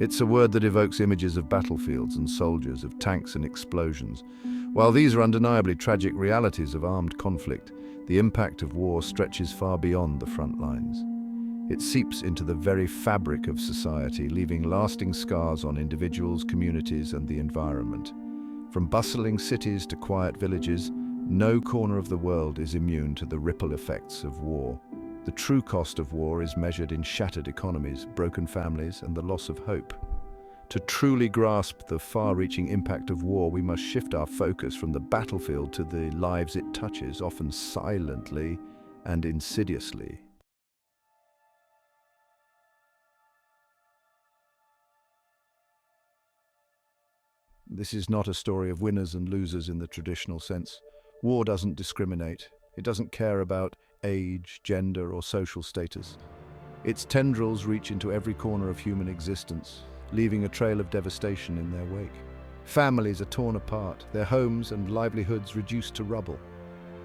It's a word that evokes images of battlefields and soldiers, of tanks and explosions. While these are undeniably tragic realities of armed conflict, the impact of war stretches far beyond the front lines. It seeps into the very fabric of society, leaving lasting scars on individuals, communities, and the environment. From bustling cities to quiet villages, no corner of the world is immune to the ripple effects of war. The true cost of war is measured in shattered economies, broken families, and the loss of hope. To truly grasp the far-reaching impact of war, we must shift our focus from the battlefield to the lives it touches, often silently and insidiously. This is not a story of winners and losers in the traditional sense. War doesn't discriminate. It doesn't care about age, gender, or social status. Its tendrils reach into every corner of human existence, leaving a trail of devastation in their wake. Families are torn apart, their homes and livelihoods reduced to rubble.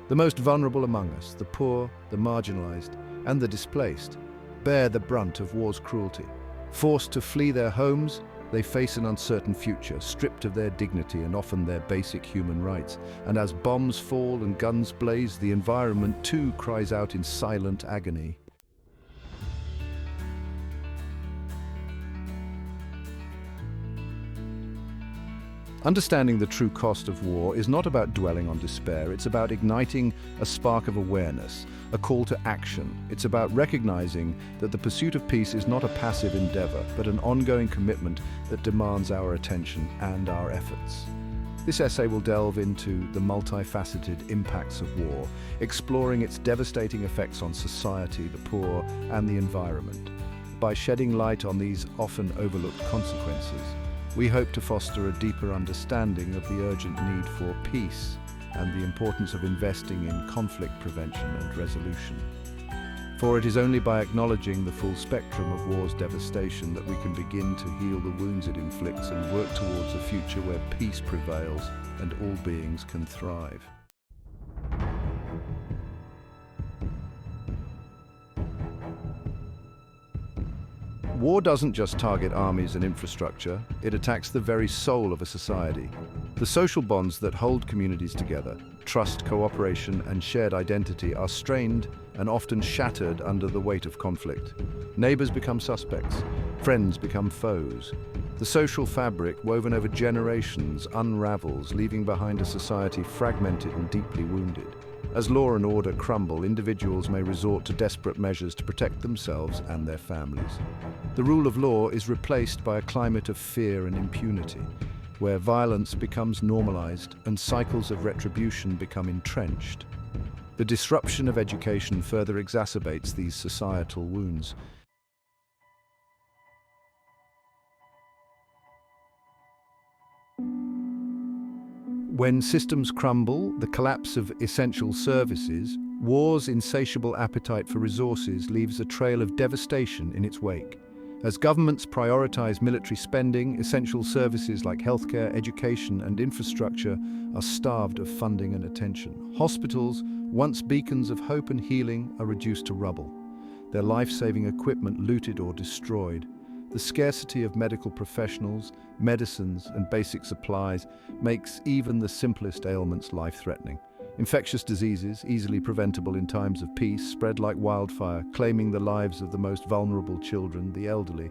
The most vulnerable among us, the poor, the marginalized, and the displaced, bear the brunt of war's cruelty. Forced to flee their homes, they face an uncertain future, stripped of their dignity and often their basic human rights. And as bombs fall and guns blaze, the environment too cries out in silent agony. Understanding the true cost of war is not about dwelling on despair, it's about igniting a spark of awareness, a call to action. It's about recognizing that the pursuit of peace is not a passive endeavor, but an ongoing commitment that demands our attention and our efforts. This essay will delve into the multifaceted impacts of war, exploring its devastating effects on society, the poor, and the environment. By shedding light on these often overlooked consequences, we hope to foster a deeper understanding of the urgent need for peace and the importance of investing in conflict prevention and resolution. For it is only by acknowledging the full spectrum of war's devastation that we can begin to heal the wounds it inflicts and work towards a future where peace prevails and all beings can thrive. War doesn't just target armies and infrastructure, it attacks the very soul of a society. The social bonds that hold communities together, trust, cooperation, and shared identity are strained and often shattered under the weight of conflict. Neighbors become suspects, friends become foes. The social fabric, woven over generations, unravels, leaving behind a society fragmented and deeply wounded. As law and order crumble, individuals may resort to desperate measures to protect themselves and their families. The rule of law is replaced by a climate of fear and impunity, where violence becomes normalized and cycles of retribution become entrenched. The disruption of education further exacerbates these societal wounds. When systems crumble, the collapse of essential services, war's insatiable appetite for resources leaves a trail of devastation in its wake. As governments prioritize military spending, essential services like healthcare, education, and infrastructure are starved of funding and attention. Hospitals, once beacons of hope and healing, are reduced to rubble, their life-saving equipment looted or destroyed. The scarcity of medical professionals, medicines, and basic supplies makes even the simplest ailments life-threatening. Infectious diseases, easily preventable in times of peace, spread like wildfire, claiming the lives of the most vulnerable children, the elderly,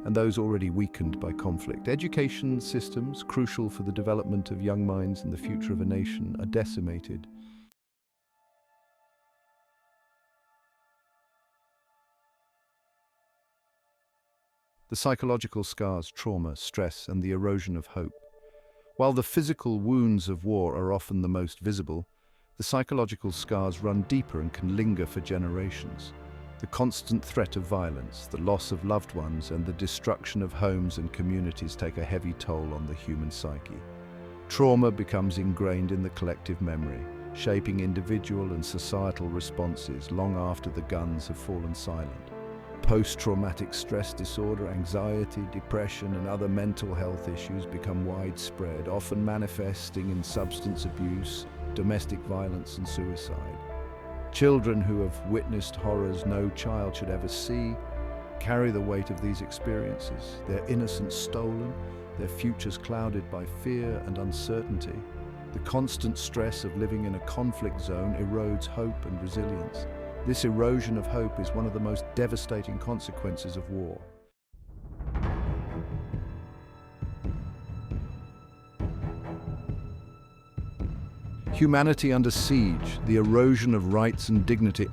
and those already weakened by conflict. Education systems, crucial for the development of young minds and the future of a nation, are decimated. The psychological scars, trauma, stress, and the erosion of hope. While the physical wounds of war are often the most visible, the psychological scars run deeper and can linger for generations. The constant threat of violence, the loss of loved ones, and the destruction of homes and communities take a heavy toll on the human psyche. Trauma becomes ingrained in the collective memory, shaping individual and societal responses long after the guns have fallen silent. Post-traumatic stress disorder, anxiety, depression, and other mental health issues become widespread, often manifesting in substance abuse, domestic violence, and suicide. Children who have witnessed horrors no child should ever see carry the weight of these experiences, their innocence stolen, their futures clouded by fear and uncertainty. The constant stress of living in a conflict zone erodes hope and resilience. This erosion of hope is one of the most devastating consequences of war. Humanity under siege, the erosion of rights and dignity.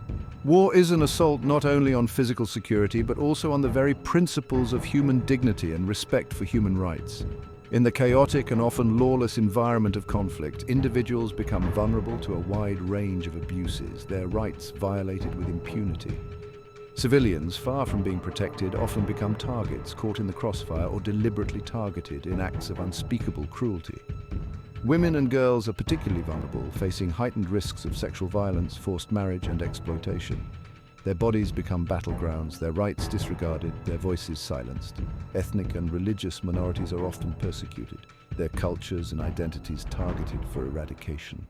War is an assault not only on physical security, but also on the very principles of human dignity and respect for human rights. In the chaotic and often lawless environment of conflict, individuals become vulnerable to a wide range of abuses, their rights violated with impunity. Civilians, far from being protected, often become targets, caught in the crossfire or deliberately targeted in acts of unspeakable cruelty. Women and girls are particularly vulnerable, facing heightened risks of sexual violence, forced marriage, and exploitation. Their bodies become battlegrounds, their rights disregarded, their voices silenced. Ethnic and religious minorities are often persecuted, their cultures and identities targeted for eradication.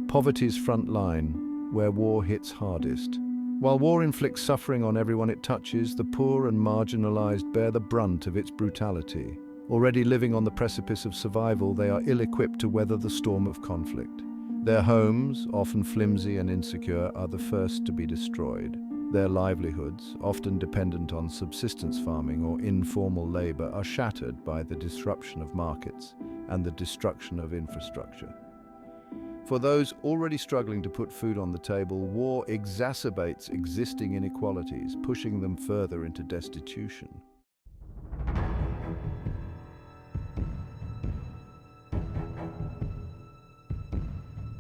Poverty's front line, where war hits hardest. While war inflicts suffering on everyone it touches, the poor and marginalized bear the brunt of its brutality. Already living on the precipice of survival, they are ill-equipped to weather the storm of conflict. Their homes, often flimsy and insecure, are the first to be destroyed. Their livelihoods, often dependent on subsistence farming or informal labor, are shattered by the disruption of markets and the destruction of infrastructure. For those already struggling to put food on the table, war exacerbates existing inequalities, pushing them further into destitution.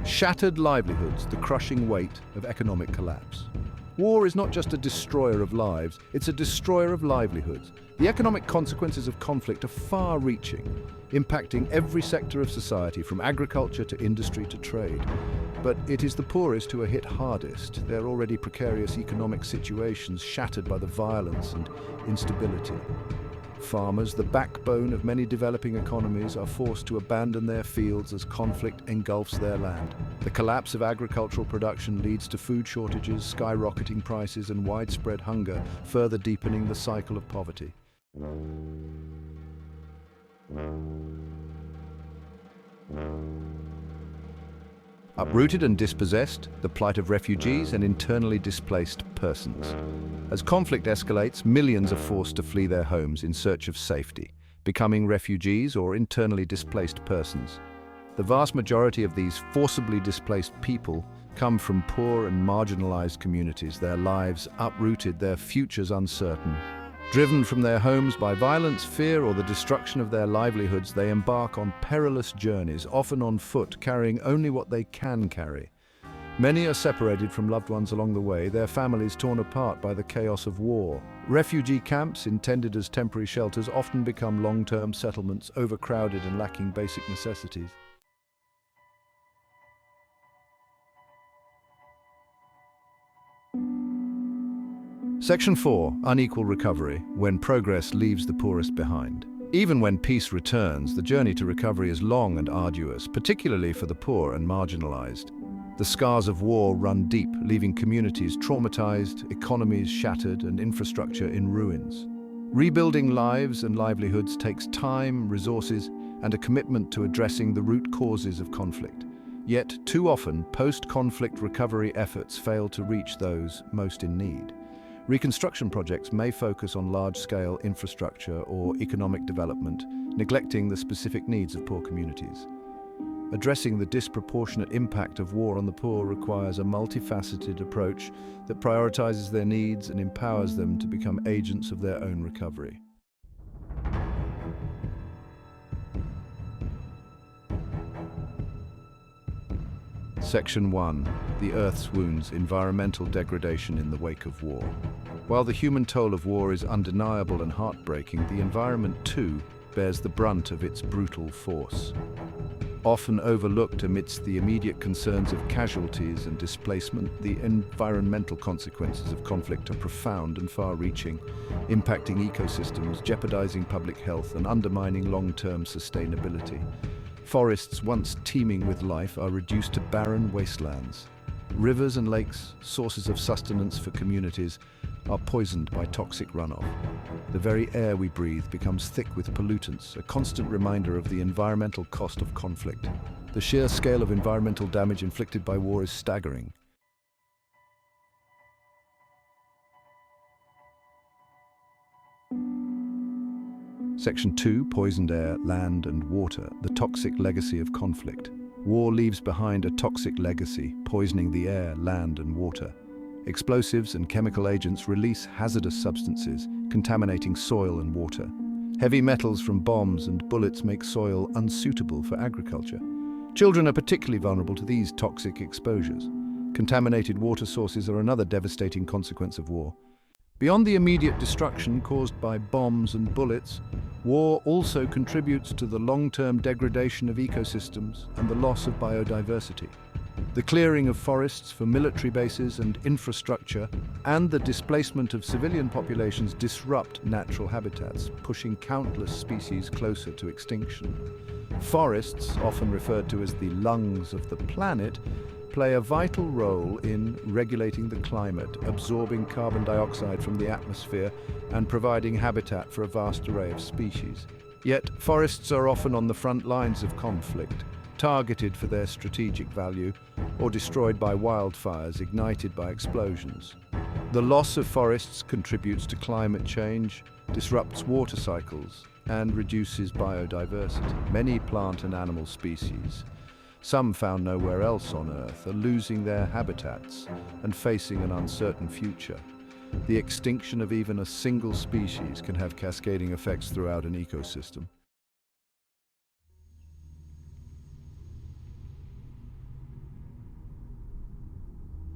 Shattered livelihoods, the crushing weight of economic collapse. War is not just a destroyer of lives, it's a destroyer of livelihoods. The economic consequences of conflict are far-reaching, impacting every sector of society, from agriculture to industry to trade. But it is the poorest who are hit hardest, their already precarious economic situations shattered by the violence and instability. Farmers, the backbone of many developing economies, are forced to abandon their fields as conflict engulfs their land. The collapse of agricultural production leads to food shortages, skyrocketing prices, and widespread hunger, further deepening the cycle of poverty. Uprooted and dispossessed, the plight of refugees and internally displaced persons. As conflict escalates, millions are forced to flee their homes in search of safety, becoming refugees or internally displaced persons. The vast majority of these forcibly displaced people come from poor and marginalized communities, their lives uprooted, their futures uncertain. Driven from their homes by violence, fear, or the destruction of their livelihoods, they embark on perilous journeys, often on foot, carrying only what they can carry. Many are separated from loved ones along the way, their families torn apart by the chaos of war. Refugee camps, intended as temporary shelters, often become long-term settlements, overcrowded and lacking basic necessities. Section 4. Unequal recovery, when progress leaves the poorest behind. Even when peace returns, the journey to recovery is long and arduous, particularly for the poor and marginalized. The scars of war run deep, leaving communities traumatized, economies shattered, and infrastructure in ruins. Rebuilding lives and livelihoods takes time, resources, and a commitment to addressing the root causes of conflict. Yet, too often, post-conflict recovery efforts fail to reach those most in need. Reconstruction projects may focus on large-scale infrastructure or economic development, neglecting the specific needs of poor communities. Addressing the disproportionate impact of war on the poor requires a multifaceted approach that prioritizes their needs and empowers them to become agents of their own recovery. Section 1. The Earth's Wounds, Environmental Degradation in the Wake of War. While the human toll of war is undeniable and heartbreaking, the environment too bears the brunt of its brutal force. Often overlooked amidst the immediate concerns of casualties and displacement, the environmental consequences of conflict are profound and far-reaching, impacting ecosystems, jeopardizing public health, and undermining long-term sustainability. Forests once teeming with life are reduced to barren wastelands. Rivers and lakes, sources of sustenance for communities, are poisoned by toxic runoff. The very air we breathe becomes thick with pollutants, a constant reminder of the environmental cost of conflict. The sheer scale of environmental damage inflicted by war is staggering. Section 2, Poisoned Air, Land and Water, the toxic legacy of conflict. War leaves behind a toxic legacy, poisoning the air, land and water. Explosives and chemical agents release hazardous substances, contaminating soil and water. Heavy metals from bombs and bullets make soil unsuitable for agriculture. Children are particularly vulnerable to these toxic exposures. Contaminated water sources are another devastating consequence of war. Beyond the immediate destruction caused by bombs and bullets, war also contributes to the long-term degradation of ecosystems and the loss of biodiversity. The clearing of forests for military bases and infrastructure and the displacement of civilian populations disrupt natural habitats, pushing countless species closer to extinction. Forests, often referred to as the lungs of the planet, play a vital role in regulating the climate, absorbing carbon dioxide from the atmosphere and providing habitat for a vast array of species. Yet, forests are often on the front lines of conflict, targeted for their strategic value or destroyed by wildfires ignited by explosions. The loss of forests contributes to climate change, disrupts water cycles, and reduces biodiversity. Many plant and animal species, some found nowhere else on Earth, are losing their habitats and facing an uncertain future. The extinction of even a single species can have cascading effects throughout an ecosystem.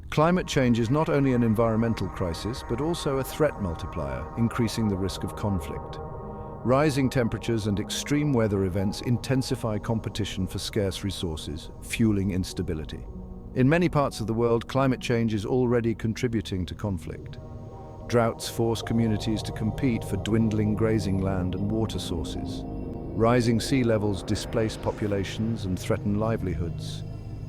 Climate change is not only an environmental crisis, but also a threat multiplier, increasing the risk of conflict. Rising temperatures and extreme weather events intensify competition for scarce resources, fueling instability. In many parts of the world, climate change is already contributing to conflict. Droughts force communities to compete for dwindling grazing land and water sources. Rising sea levels displace populations and threaten livelihoods.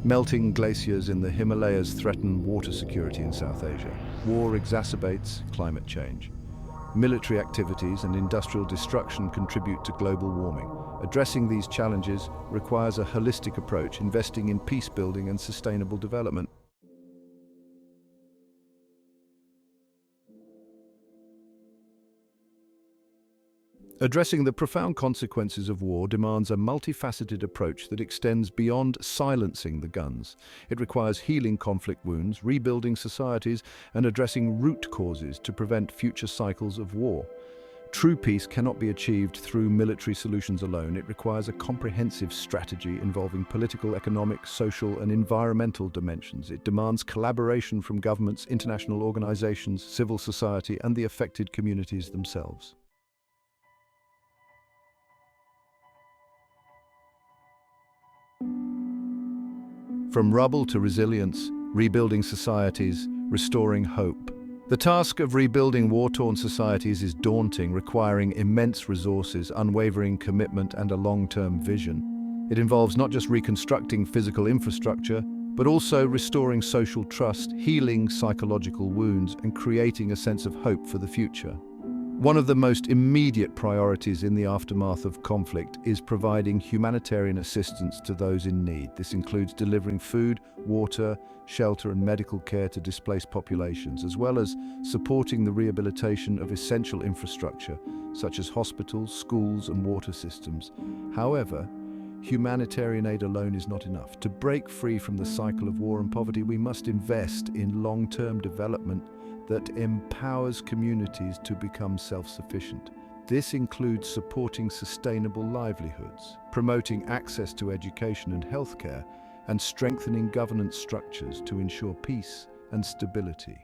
Melting glaciers in the Himalayas threaten water security in South Asia. War exacerbates climate change. Military activities and industrial destruction contribute to global warming. Addressing these challenges requires a holistic approach, investing in peace building and sustainable development. Addressing the profound consequences of war demands a multifaceted approach that extends beyond silencing the guns. It requires healing conflict wounds, rebuilding societies, and addressing root causes to prevent future cycles of war. True peace cannot be achieved through military solutions alone. It requires a comprehensive strategy involving political, economic, social, and environmental dimensions. It demands collaboration from governments, international organizations, civil society, and the affected communities themselves. From rubble to resilience, rebuilding societies, restoring hope. The task of rebuilding war-torn societies is daunting, requiring immense resources, unwavering commitment, and a long-term vision. It involves not just reconstructing physical infrastructure, but also restoring social trust, healing psychological wounds, and creating a sense of hope for the future. One of the most immediate priorities in the aftermath of conflict is providing humanitarian assistance to those in need. This includes delivering food, water, shelter, and medical care to displaced populations, as well as supporting the rehabilitation of essential infrastructure, such as hospitals, schools, and water systems. However, humanitarian aid alone is not enough. To break free from the cycle of war and poverty, we must invest in long-term development that empowers communities to become self-sufficient. This includes supporting sustainable livelihoods, promoting access to education and healthcare, and strengthening governance structures to ensure peace and stability.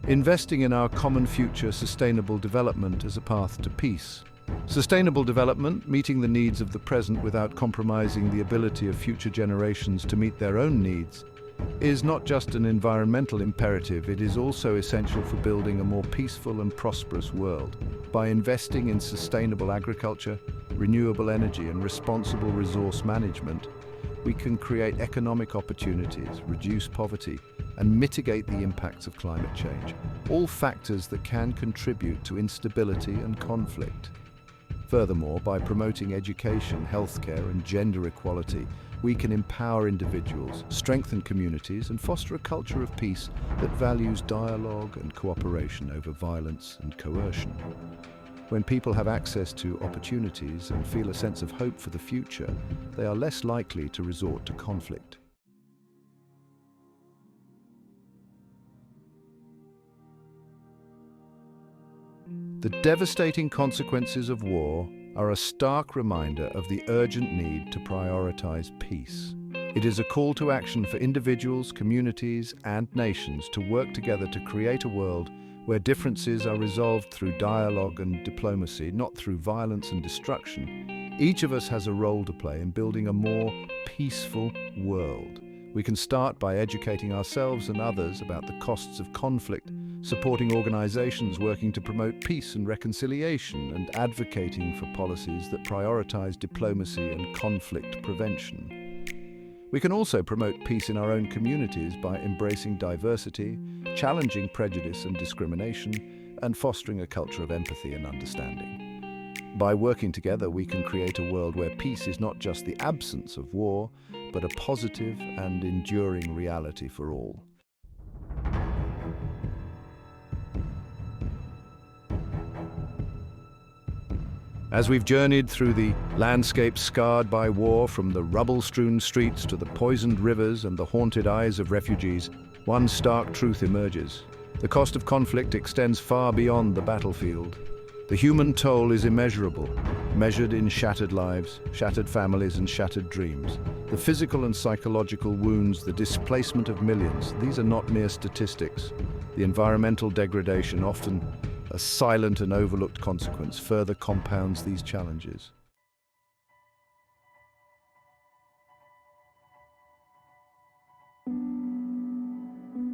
Investing in our common future, sustainable development as a path to peace. Sustainable development, meeting the needs of the present without compromising the ability of future generations to meet their own needs, is not just an environmental imperative, it is also essential for building a more peaceful and prosperous world. By investing in sustainable agriculture, renewable energy, and responsible resource management, we can create economic opportunities, reduce poverty, and mitigate the impacts of climate change, all factors that can contribute to instability and conflict. Furthermore, by promoting education, healthcare, and gender equality, we can empower individuals, strengthen communities, and foster a culture of peace that values dialogue and cooperation over violence and coercion. When people have access to opportunities and feel a sense of hope for the future, they are less likely to resort to conflict. The devastating consequences of war are a stark reminder of the urgent need to prioritize peace. It is a call to action for individuals, communities, and nations to work together to create a world where differences are resolved through dialogue and diplomacy, not through violence and destruction. Each of us has a role to play in building a more peaceful world. We can start by educating ourselves and others about the costs of conflict, supporting organizations working to promote peace and reconciliation, and advocating for policies that prioritize diplomacy and conflict prevention. We can also promote peace in our own communities by embracing diversity, challenging prejudice and discrimination, and fostering a culture of empathy and understanding. By working together, we can create a world where peace is not just the absence of war, but a positive and enduring reality for all. As we've journeyed through the landscape scarred by war, from the rubble-strewn streets to the poisoned rivers and the haunted eyes of refugees, one stark truth emerges. The cost of conflict extends far beyond the battlefield. The human toll is immeasurable, measured in shattered lives, shattered families, and shattered dreams. The physical and psychological wounds, the displacement of millions, these are not mere statistics. The environmental degradation, often a silent and overlooked consequence, further compounds these challenges.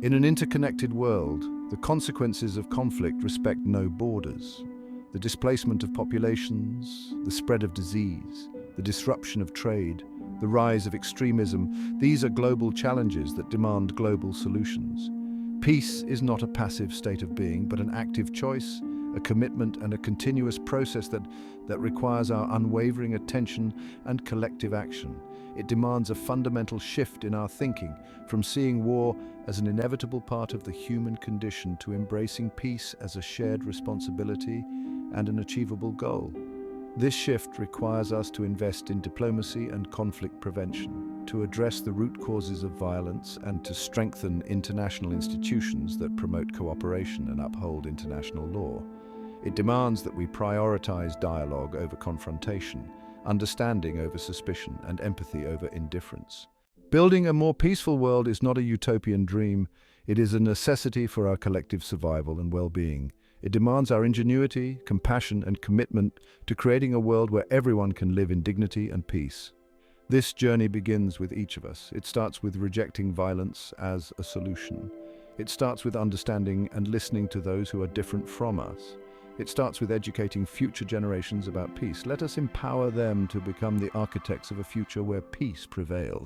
In an interconnected world, the consequences of conflict respect no borders. The displacement of populations, the spread of disease, the disruption of trade, the rise of extremism, these are global challenges that demand global solutions. Peace is not a passive state of being, but an active choice, a commitment, and a continuous process that requires our unwavering attention and collective action. It demands a fundamental shift in our thinking, from seeing war as an inevitable part of the human condition to embracing peace as a shared responsibility and an achievable goal. This shift requires us to invest in diplomacy and conflict prevention, to address the root causes of violence, and to strengthen international institutions that promote cooperation and uphold international law. It demands that we prioritize dialogue over confrontation, understanding over suspicion, and empathy over indifference. Building a more peaceful world is not a utopian dream. It is a necessity for our collective survival and well-being. It demands our ingenuity, compassion, and commitment to creating a world where everyone can live in dignity and peace. This journey begins with each of us. It starts with rejecting violence as a solution. It starts with understanding and listening to those who are different from us. It starts with educating future generations about peace. Let us empower them to become the architects of a future where peace prevails.